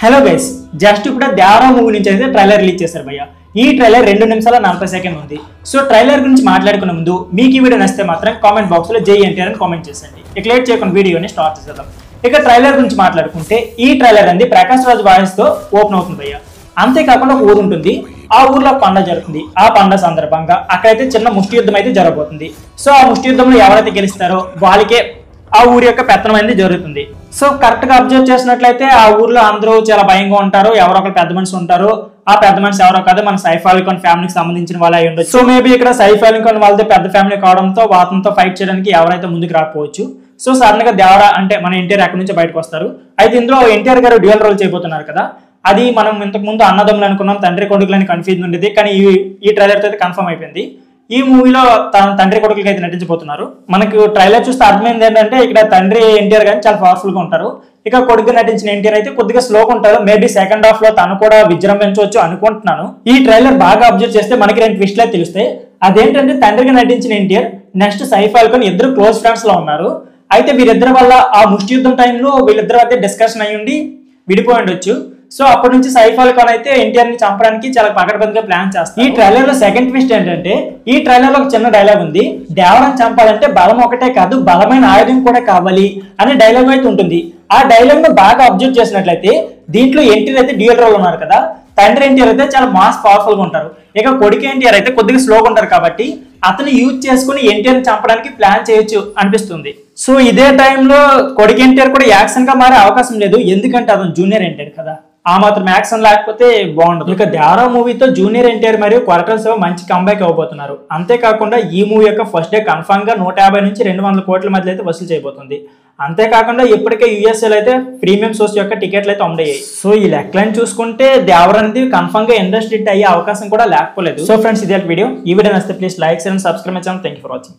Hello guys, just ఇప్పుడు Devara movie నుంచి అయితే ట్రైలర్ రిలీజ్ చేశారు భయ్య. ఈ ట్రైలర్ 2 నిమిషాల 40 సెకండ్ ఉంది. సో ట్రైలర్ గురించి మాట్లాడుకునే ముందు మీకు ఈ వీడియో నచ్చితే మాత్రం కామెంట్ బాక్స్ లో జై ఎన్టీఆర్ అని కామెంట్ చేయండి. ఇక లేట్ చేయకుండా వీడియోని స్టార్ట్ చేద్దాం. ఇక ట్రైలర్ గురించి మాట్లాడుకుంటే ఈ ట్రైలర్ అనేది ప్రకాష్ రాజ్ వాయిస్ తో ఓపెన్ అవుతుంది భయ్య. అంతేకాకుండా ఒక ఊరు ఉంటుంది, ఆ ఊర్లో పండుగ జరుగుతుంది. ఆ పండుగ సందర్భంగా అక్కడైతే చిన్న ముష్టి యుద్ధం అయితే జరగబోతుంది. సో ఆ ముష్టి యుద్ధంలో ఎవరైతే గెలుస్తారో వాళ్ళకే ఆ ఊరి యొక్క పెత్తనం అనేది జరుగుతుంది. సో కరెక్ట్ గా అబ్జర్వ్ చేసినట్లయితే ఆ ఊర్లో అందరూ చాలా భయంగా ఉంటారు. ఎవరో ఒకరు పెద్ద మనిషి ఉంటారు. ఆ పెద్ద మనిషి ఎవరో కాదు, మన సైఫ్ అలీ ఖాన్ ఫ్యామిలీకి సంబంధించిన వాళ్ళు అయి ఉండొచ్చు. సో మేబీ ఇక్కడ సైఫ్ అలీ ఖాన్ వాళ్ళతో పెద్ద ఫ్యామిలీ కావడంతో వాతంతో ఫైట్ చేయడానికి ఎవరైతే ముందుకు రాకపోవచ్చు. సో సడన్ గా దేవరా అంటే మన ఎన్టీఆర్ అక్కడి నుంచి బయటకు వస్తారు. అయితే ఇందులో ఎన్టీఆర్ గారు డ్యూయల్ రోల్ చేయబోతున్నారు కదా. అది మనం ఇంతకు ముందు అన్నదమ్ములు అనుకున్నాం, తండ్రి కొడుకులని కన్ఫ్యూజన్ ఉండేది. కానీ ఈ ట్రైలర్ తో అయితే కన్ఫర్మ్ అయిపోయింది. ఈ మూవీలో తన తండ్రి కొడుకులకి అయితే నటించబోతున్నారు. మనకు ట్రైలర్ చూస్తే అర్థమైంది ఏంటంటే ఇక్కడ తండ్రి ఎన్టీఆర్ గారు చాలా పవర్ఫుల్ గా ఉంటారు. ఇక కొడుకు నటించిన ఎన్టీఆర్ అయితే కొద్దిగా స్లోగా ఉంటారు. మేబీ సెకండ్ హాఫ్ లో తను కూడా విజృంభించవచ్చు అనుకుంటున్నాను. ఈ ట్రైలర్ బాగా అబ్జర్వ్ చేస్తే మనకి 2 ట్విస్టులు తెలుస్తాయి. అదేంటంటే తండ్రిగా నటించిన ఎన్టీఆర్ నెక్స్ట్ సైఫ్ అలీ ఖాన్ ఇద్దరు క్లోజ్ ఫ్రెండ్స్ లో ఉన్నారు. అయితే వీరిద్దరి వల్ల ఆ ముష్టి యుద్ధం టైంలో వీళ్ళిద్దరు అయితే డిస్కషన్ అయ్యి ఉండి విడిపోయి ఉండొచ్చు. సో అప్పటి నుంచి సైఫ్ అలీ ఖాన్ అయితే ఎన్టీఆర్ ని చంపడానికి చాలా పకడ్బందీగా ప్లాన్ చేస్తారు. ఈ ట్రైలర్ లో సెకండ్ ట్విస్ట్ ఏంటంటే ఈ ట్రైలర్ లో ఒక చిన్న డైలాగ్ ఉంది. దేవరాన్ని చంపాలంటే బలం ఒకటే కాదు, బలమైన ఆయుధం కూడా కావాలి అనే డైలాగ్ అయితే ఉంటుంది. ఆ డైలాగ్ ను బాగా అబ్జర్వ్ చేసినట్లయితే దీంట్లో ఎన్టీఆర్ అయితే డ్యూయల్ రోల్ ఉన్నారు కదా. తండ్రి ఎన్టీఆర్ అయితే చాలా మాస్ పవర్ఫుల్ గా ఉంటారు. ఇక కొడుకు ఎన్టీఆర్ అయితే కొద్దిగా స్లోగా ఉంటారు. కాబట్టి అతను యూజ్ చేసుకుని ఎన్టీఆర్ ని చంపడానికి ప్లాన్ చేయొచ్చు అనిపిస్తుంది. సో ఇదే టైంలో కొడుకు ఎన్టీఆర్ కూడా యాక్షన్ గా మారే అవకాశం లేదు. ఎందుకంటే అతను జూనియర్ ఎన్టీఆర్ కదా, ఆ మాత్రం యాక్షన్ లేకపోతే బాగుండదు. ఇక దేవరా మూవీతో జూనియర్ ఎన్టీఆర్ మరియు కొరటాల శివ మంచి కంబ్యాక్ అవ్వబోతున్నారు. అంతేకాకుండా ఈ మూవీ యొక్క ఫస్ట్ డే కన్ఫర్మ్ గా 150 నుంచి 200 కోట్ల మధ్య అయితే వసూలు చేయబోతుంది. అంతేకాకుండా ఇప్పటికే యూఎస్ఏలో అయితే ప్రీమియం షోస్ యొక్క టికెట్లు అయితే అమ్ముడయ్యాయి. సో ఈ లెక్కలను చూసుకుంటే దేవరా అనేది కన్ఫర్మ్ గా ఇండస్ట్రీ అయ్యే అవకాశం కూడా లేకపోలేదు. సో ఫ్రెండ్స్, ఇదే వీడియో. ఈ వీడియో నచ్చితే please like and subscribe my channel. Thank you for watching.